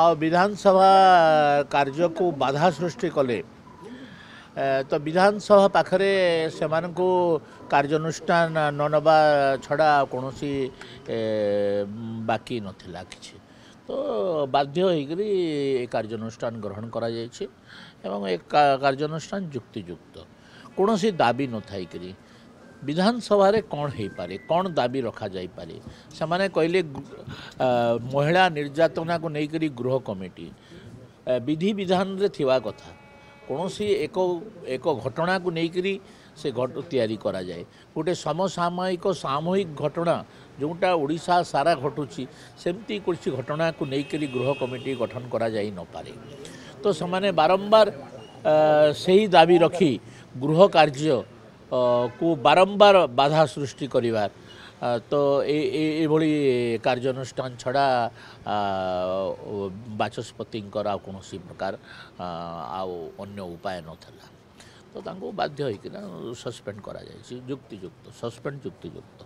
विधानसभा कार्य को बाधा सृष्टि कले तो विधानसभा पाखरे से कार्यानुष्ठान न नवा छड़ा कौन बाकी नथिला किछि तो बाध्य होकर कार्यानुष्ठान ग्रहण करा जायछि एवं एक कार्यानुष्ठान युक्तियुक्त कौन दाबी न थाइकरी विधानसभा रे कौन हो पारे कौन दाबी रखा जाई पारे से माने कहले महिला निर्यातना को लेकर गृह कमिटी विधि विधान रे थिवा कथा कौन एक एक घटना को लेकर से तैयारी करा जाए गोटे समसामयिक सामूहिक घटना जोटा ओडिशा सारा घटुची सेमती कुछ घटना को लेकर गृह कमिटी गठन करा जाई न पारे तो से बारंबार से ही दाबी रखी गृह कार्य को बारंबार बाधा सृष्टि करिवार तो एभली कार्यानुष्ठान छड़ा बाचस्पति कौन प्रकार अन्य उपाय नथला तो बाध्य होकर सस्पेंड करा जायछि युक्तियुक्त सस्पेंड युक्तियुक्त।